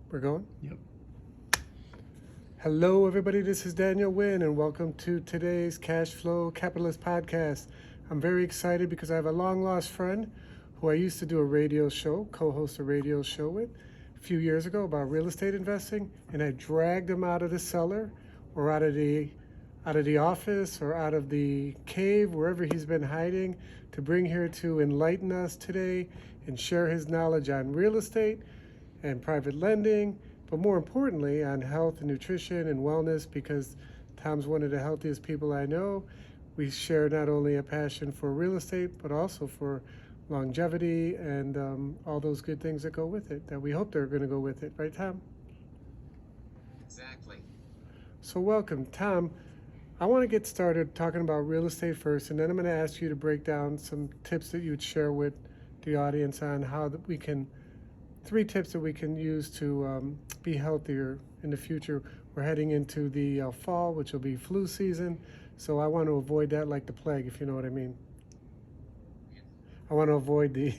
We're going? Yep. Hello, everybody. This is Daniel Wynn, and welcome to today's Cash Flow Capitalist Podcast. I'm very excited because I have a long lost friend who I used to do a radio show, co host a radio show with a few years ago about real estate investing, and I dragged him out of the cellar or out of the office or out of the cave, wherever he's been hiding, to bring here to enlighten us today and share his knowledge on real estate and private lending, but more importantly, on health and nutrition and wellness, because Tom's one of the healthiest people I know. We share not only a passion for real estate, but also for longevity and all those good things that go with it, that we hope they're going to go with it. Right, Tom? Exactly. So welcome, Tom. I want to get started talking about real estate first, and then I'm going to ask you to break down some tips that you would share with the audience on how that we can, 3 tips that we can use to be healthier in the future. We're heading into the fall, which will be flu season, so I want to avoid that like the plague, if you know what I mean. I want to avoid the.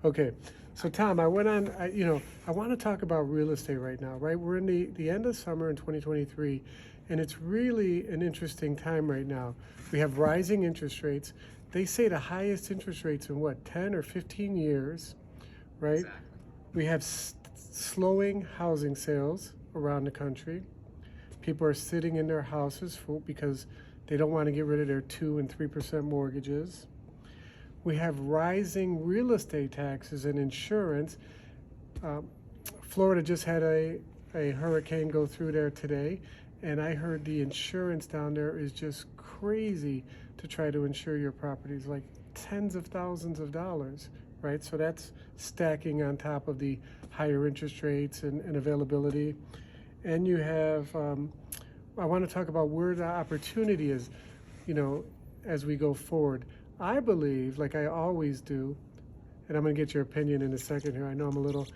Okay, so Tom, I went on. I want to talk about real estate right now. Right, we're in the end of summer in 2023, and it's really an interesting time right now. We have rising interest rates. They say the highest interest rates in what, 10 or 15 years, right? Exactly. We have slowing housing sales around the country. People are sitting in their houses because they don't want to get rid of their 2 and 3% mortgages. We have rising real estate taxes and insurance. Florida just had a hurricane go through there today, and I heard the insurance down there is just crazy to try to insure your properties, like tens of thousands of dollars, right? So that's stacking on top of the higher interest rates and availability. And you have, I want to talk about where the opportunity is, as we go forward. I believe, like I always do, and I'm going to get your opinion in a second here. I know I'm a little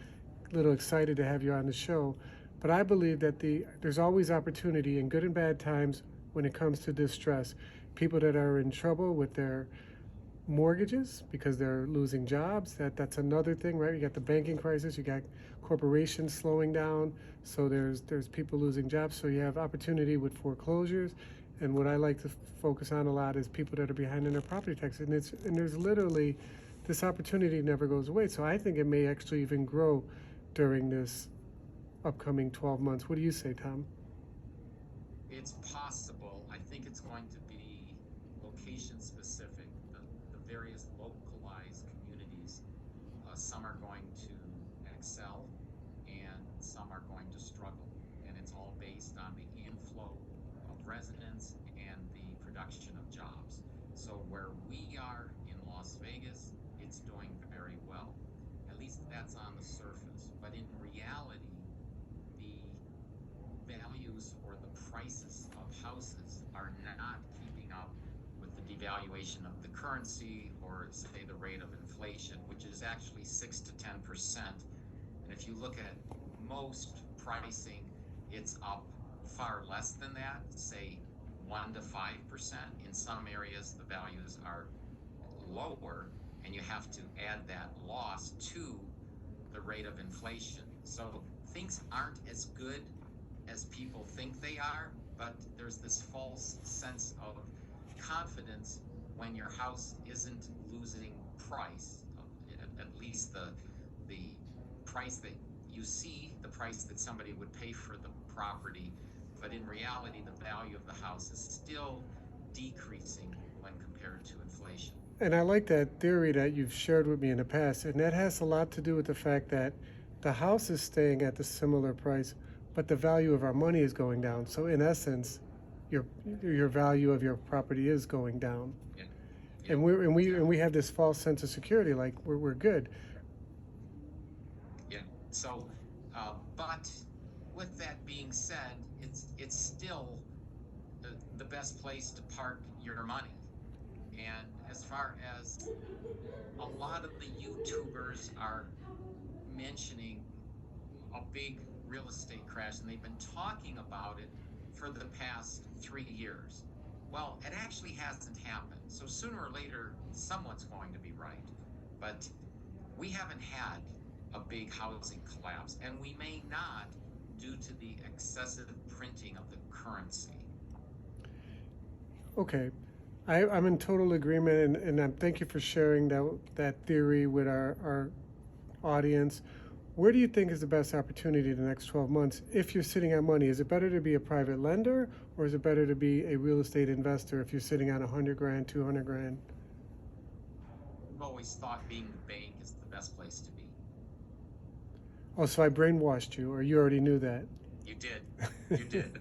excited to have you on the show, but I believe that there's always opportunity in good and bad times when it comes to distress. People that are in trouble with their mortgages because they're losing jobs. That's another thing, right? You got the banking crisis. You got corporations slowing down. So there's people losing jobs. So you have opportunity with foreclosures. And what I like to focus on a lot is people that are behind in their property taxes. And there's literally, this opportunity never goes away. So I think it may actually even grow during this upcoming 12 months. What do you say, Tom? It's possible. I think it's going to be location specific. The various localized communities, some are going to excel and some are going to struggle. And it's all based on the inflow of residents and the production of jobs. So where we are in Las Vegas, it's doing very well. At least that's on the surface. But in reality, the values or the prices of houses are not keeping up with the devaluation of the currency or, say, the rate of inflation, which is actually 6 to 10%. And if you look at most pricing, it's up far less than that, say 1 to 5%. In some areas, the values are lower, and you have to add that loss to the rate of inflation. So things aren't as good as people think they are, but there's this false sense of confidence when your house isn't losing price, at least the price that you see, the price that somebody would pay for the property, but in reality, the value of the house is still decreasing when compared to inflation. And I like that theory that you've shared with me in the past, and that has a lot to do with the fact that the house is staying at the similar price, but the value of our money is going down. So in essence, your your value of your property is going down, Yeah, yeah, and we have this false sense of security, like we're good. yeah. So, but with that being said, it's still the best place to park your money. And as far as a lot of the YouTubers are mentioning a big real estate crash, and they've been talking about it for the past 3 years. Well, it actually hasn't happened. So sooner or later, someone's going to be right. But we haven't had a big housing collapse, and we may not due to the excessive printing of the currency. Okay. I'm in total agreement, and thank you for sharing that theory with our audience. Where do you think is the best opportunity in the next 12 months if you're sitting on money? Is it better to be a private lender, or is it better to be a real estate investor if you're sitting on 100 grand, 200 grand? I've always thought being the bank is the best place to be. Oh, so I brainwashed you, or you already knew that? You did. You did.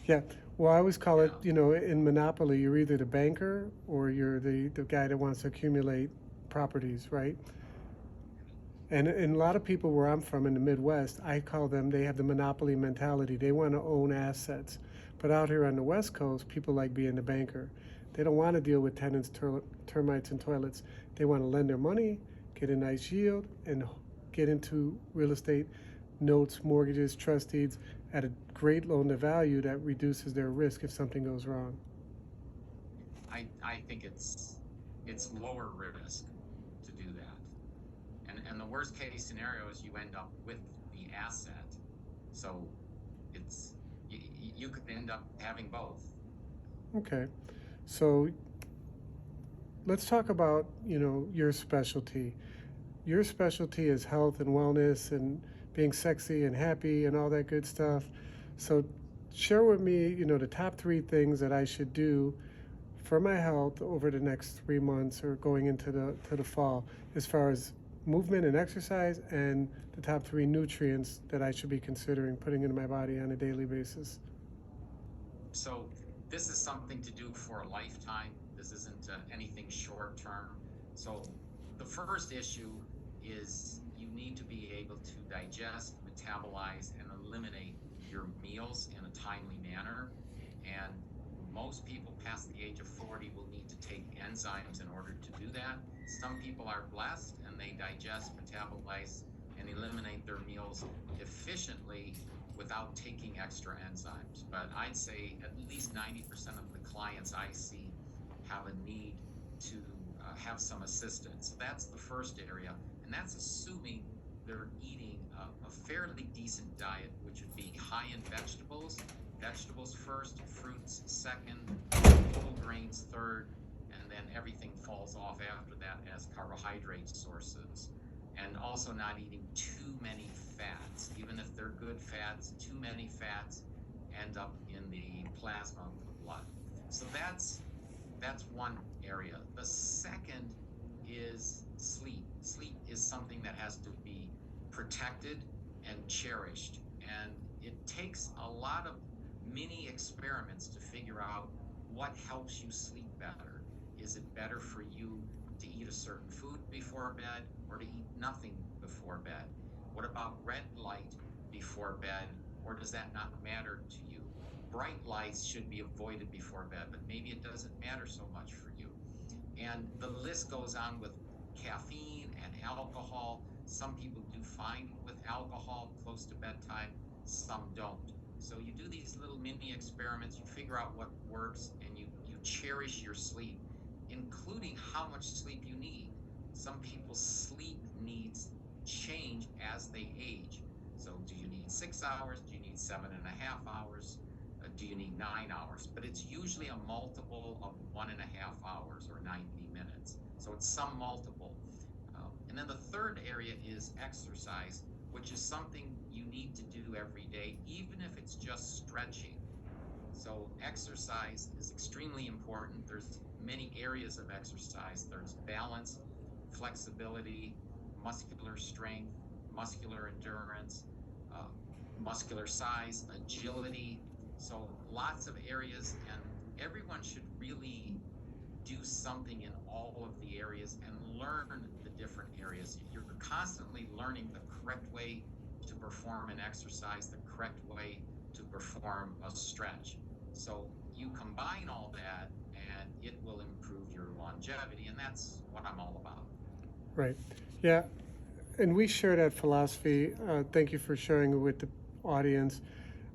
Yeah. Well, I always call it, Yeah. in Monopoly, you're either the banker or you're the guy that wants to accumulate properties, right? And a lot of people where I'm from in the Midwest, I call them, they have the monopoly mentality. They want to own assets. But out here on the West Coast, people like being the banker. They don't want to deal with tenants, termites, and toilets. They want to lend their money, get a nice yield, and get into real estate notes, mortgages, trust deeds at a great loan to value that reduces their risk if something goes wrong. I think it's lower risk to do that. And the worst case scenario is you end up with the asset. So it's you could end up having both. Okay. So let's talk about, your specialty. Your specialty is health and wellness and being sexy and happy and all that good stuff. So share with me, the top three things that I should do for my health over the next 3 months or going into the fall, as far as movement and exercise, and the top three nutrients that I should be considering putting into my body on a daily basis. So this is something to do for a lifetime. This isn't anything short term. So the first issue is you need to be able to digest, metabolize, and eliminate your meals in a timely manner. And most people past the age of 40 will need to take enzymes in order to do that. Some people are blessed and they digest, metabolize, and eliminate their meals efficiently without taking extra enzymes. But I'd say at least 90% of the clients I see have a need to have some assistance. So that's the first area. And that's assuming they're eating a fairly decent diet, which would be high in vegetables. Vegetables first, fruits second, whole grains third, and then everything falls off after that as carbohydrate sources. And also not eating too many fats. Even if they're good fats, too many fats end up in the plasma of the blood. So that's one area. The second is sleep. Sleep is something that has to be protected and cherished. And it takes a lot of mini experiments to figure out what helps you sleep better. Is it better for you to eat a certain food before bed or to eat nothing before bed? What about red light before bed, or does that not matter to you? Bright lights should be avoided before bed, but maybe it doesn't matter so much for you. And the list goes on with caffeine and alcohol. Some people do fine with alcohol close to bedtime, some don't. So you do these little mini experiments, you figure out what works, and you cherish your sleep, including how much sleep you need. Some people's sleep needs change as they age. So do you need 6 hours? Do you need 7.5 hours? Do you need 9 hours? But it's usually a multiple of 1.5 hours or 90 minutes. So it's some multiple. And then the third area is exercise, which is something you need to do every day, even if it's just stretching. So exercise is extremely important. There's many areas of exercise. There's balance, flexibility, muscular strength, muscular endurance, uh, muscular size, agility. So lots of areas, and everyone should really do something in all of the areas and learn the different areas. You're constantly learning the correct way to perform an exercise, the correct way to perform a stretch. So you combine all that and it will improve your longevity, and that's what I'm all about. Right. Yeah. And we share that philosophy. Thank you for sharing it with the audience.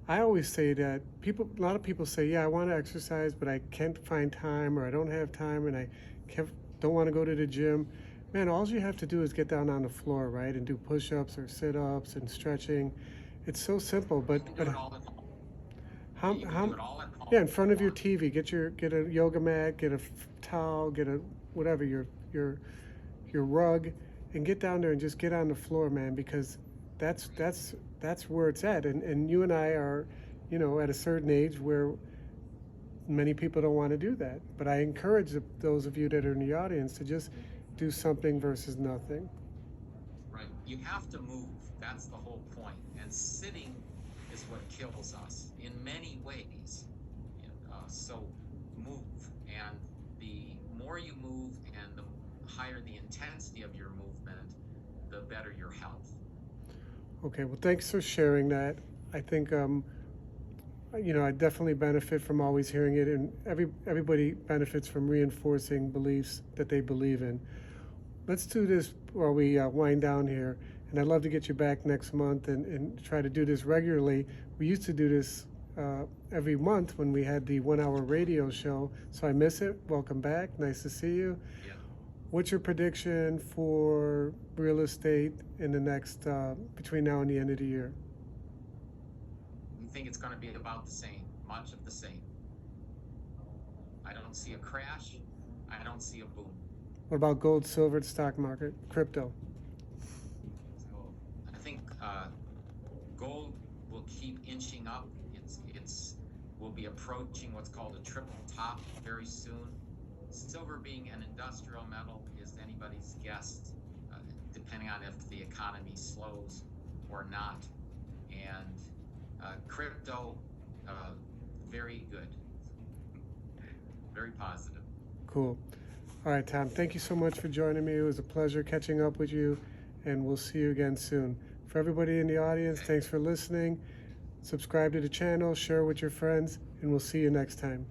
I always say that a lot of people say, yeah, I want to exercise, but I can't find time, or I don't have time, and I don't want to go to the gym. Man, all you have to do is get down on the floor, right, and do push-ups or sit-ups and stretching. It's so simple, You can do it all at home. Yeah, you can do how it all at home yeah, in if you front of your want. TV, get a yoga mat, get a towel, get a whatever your rug, and get down there and just get on the floor, man, because that's where it's at. And you and I are, at a certain age where many people don't want to do that. But I encourage those of you that are in the audience to just do something versus nothing. Right. You have to move. That's the whole point. And sitting is what kills us in many ways. So move. And the more you move and the higher the intensity of your movement, the better your health. Okay, well, thanks for sharing that. I think I definitely benefit from always hearing it, and everybody benefits from reinforcing beliefs that they believe in. Let's do this while we wind down here, and I'd love to get you back next month and try to do this regularly. We used to do this every month when we had the 1 hour radio show, so I miss it. Welcome back. Nice to see you. Yeah. What's your prediction for real estate in the next between now and the end of the year? We think it's going to be about the same, much of the same. I don't see a crash. I don't see a boom. What about gold, silver, the stock market, crypto? So I think gold will keep inching up. We'll be approaching what's called a triple top very soon. Silver, being an industrial metal, is anybody's guess, depending on if the economy slows or not. And crypto, very good, very positive. Cool. All right, Tom, thank you so much for joining me. It was a pleasure catching up with you, and we'll see you again soon. For everybody in the audience, thanks for listening. Subscribe to the channel, share with your friends, and we'll see you next time.